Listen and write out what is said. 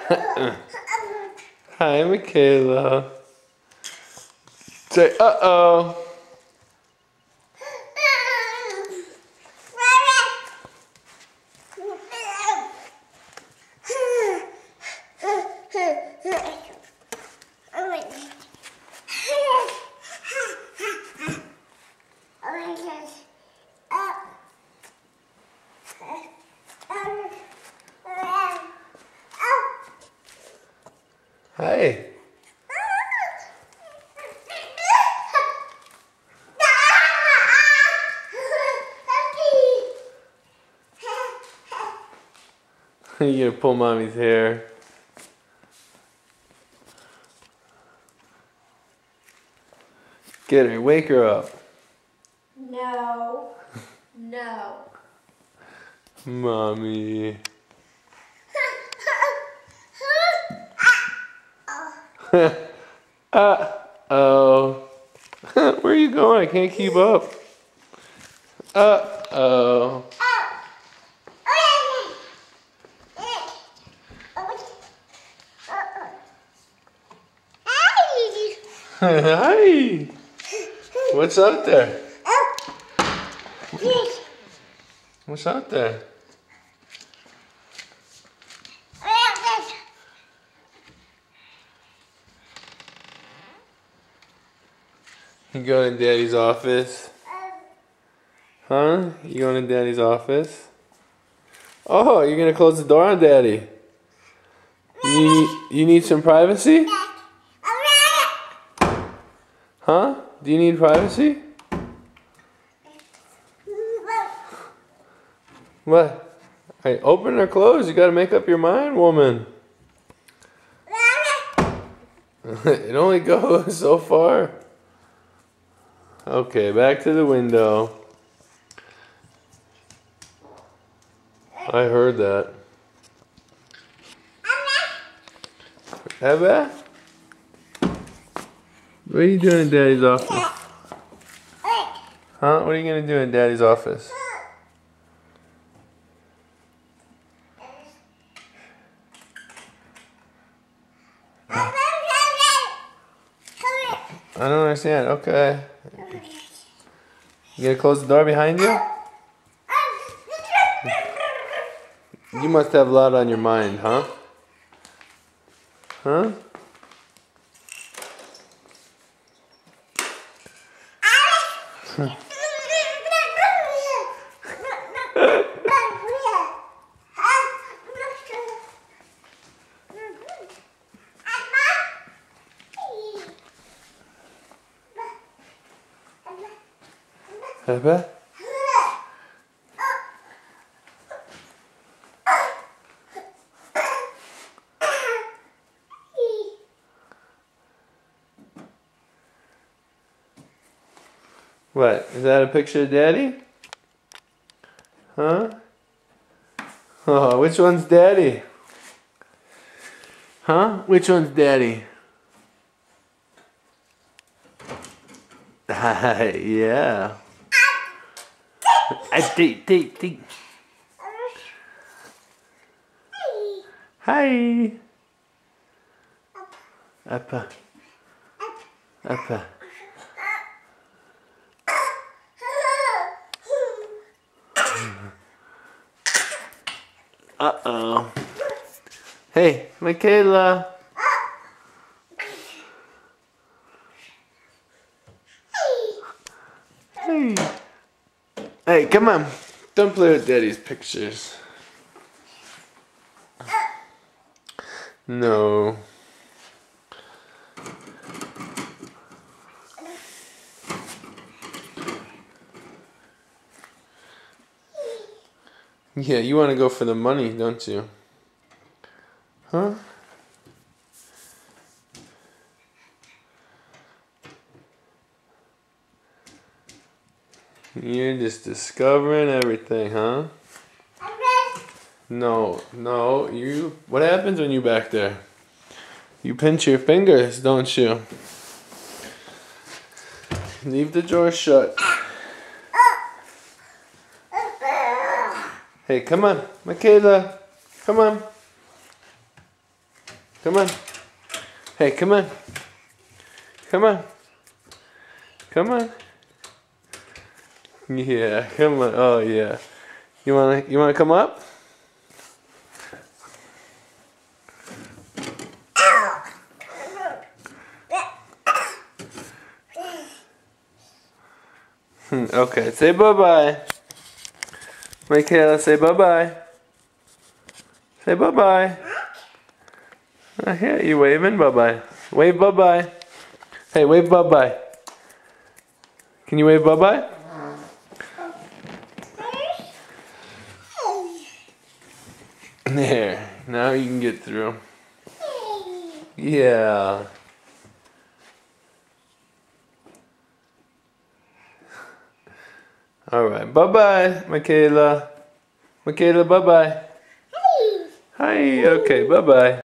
Hi, Michaela. Say, uh-oh. Hi. You're gonna pull mommy's hair. Get her, wake her up. No. No. Mommy. Uh-oh. Where are you going? I can't keep up. Uh-oh. Hi. What's out there? What's out there? You going to Daddy's office? Huh? You going to Daddy's office? Oh, you're gonna close the door on Daddy. You need some privacy? Huh? Do you need privacy? What? Hey, open or close? You gotta make up your mind, woman. It only goes so far. Okay, back to the window. I heard that. Ebba? What are you doing in Daddy's office? Huh? What are you gonna do in Daddy's office? I don't understand. Okay. You gonna close the door behind you? You must have a lot on your mind, huh? Huh? Ebba? What? Is that a picture of Daddy? Huh? Oh, which one's Daddy? Huh? Which one's Daddy? Yeah. Take. Hi. Appa. Uh-oh. Hey, Michaela. Hey. Hey, come on. Don't play with Daddy's pictures. No. Yeah, you want to go for the money, don't you? Huh? You're just discovering everything, huh? No, you... What happens when you back there? You pinch your fingers, don't you? Leave the drawer shut. Hey, come on. Michaela, come on. Come on. Hey, come on. Come on. Come on. Yeah, come on. Oh yeah. You wanna come up? Okay, say bye-bye. Michaela, say bye-bye. Say bye-bye. Yeah, you waving? Bye-bye. Wave bye-bye. Hey, wave bye-bye. Can you wave bye-bye? There. Now you can get through. Yeah. Alright, bye-bye, Michaela. Michaela, bye-bye. Hi. Okay, bye-bye.